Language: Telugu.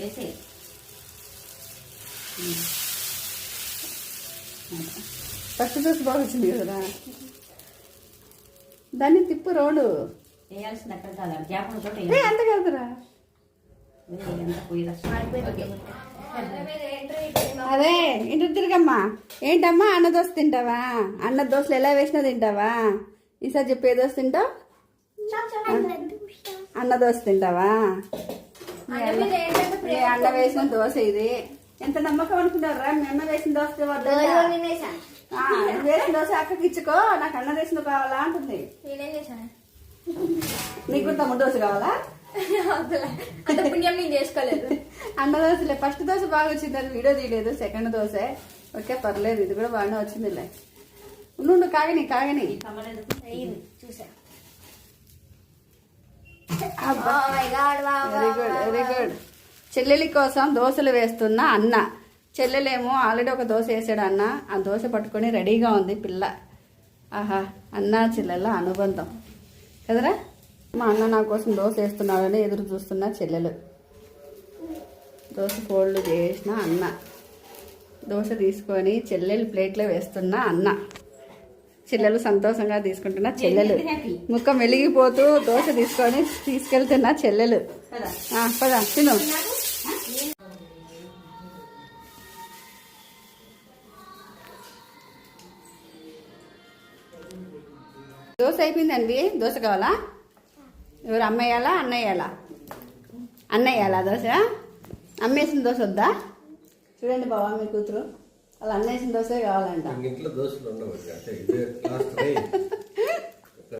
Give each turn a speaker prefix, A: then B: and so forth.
A: వేసే
B: ఫస్ట్ దోశ బాగా వచ్చింది కదా, దాన్ని తిప్పు రోడ్డు
A: వేయాల్సింది అక్కడ కాదు గ్యాప్ ఉన్న చోట
B: అంత కదరా.
A: ఎంత పోయిరా
B: అదే ఇంటి తిరిగమ్మా. ఏంటమ్మా అన్న దోశ తింటావా? అన్న దోశలు ఎలా వేసినా తింటావా? ఈసారి చెప్పు ఏ దోశ తింటావు? అన్న దోశ తింటావా? అన్న వేసిన దోశ ఇది. ఎంత నమ్మకం అనుకున్నారా? మీ అన్న వేసిన దోశ వేసిన దోశ అక్కకి ఇచ్చుకో, నాకు అన్న వేసిన కావాలా అంటుంది. నీకు తమ్ముడు దోశ కావాలా?
C: అంత పుణ్యం నేను చేసుకోలేదు.
B: అన్న దోశలే. ఫస్ట్ దోశ బాగా వచ్చింది, అది వీడియో తీయలేదు. సెకండ్ దోశ ఓకే పర్లేదు, ఇది కూడా బాగానే వచ్చిందిలే. ఉండు కాగని కాగని.
C: చూసా.
B: Very good very good. చెల్లెలి కోసం దోశలు వేస్తున్న అన్న. చెల్లెలేమో ఆల్రెడీ ఒక దోశ వేసాడు అన్న, ఆ దోశ పట్టుకొని రెడీగా ఉంది పిల్ల. ఆహా, అన్న చెల్లెల అనుబంధం కదరా. మా అన్న నా కోసం దోశ వేస్తున్నాడని ఎదురు చూస్తున్న చెల్లెలు. దోశ ఫోల్డ్ చేసిన అన్న, దోశ తీసుకొని చెల్లెలు ప్లేట్లో వేస్తున్న అన్న, చెల్లెలు సంతోషంగా తీసుకుంటున్న చెల్లెలు, ముఖం వెలిగిపోతూ దోశ తీసుకొని తీసుకెళ్తున్న చెల్లెలు. పద తిను. దోశ అయిపోయిందండి. దోశ కావాలా? ఎవరు అమ్మేయాలా అన్నయ్యాలా? అన్నయ్యాలా దోశ? అమ్మేసిన దోశ వద్దా? చూడండి బాబా మీ కూతురు, అలా అన్నేసిన దోశ కావాలంట.
D: ఇంట్లో దోశలు ఉండవు.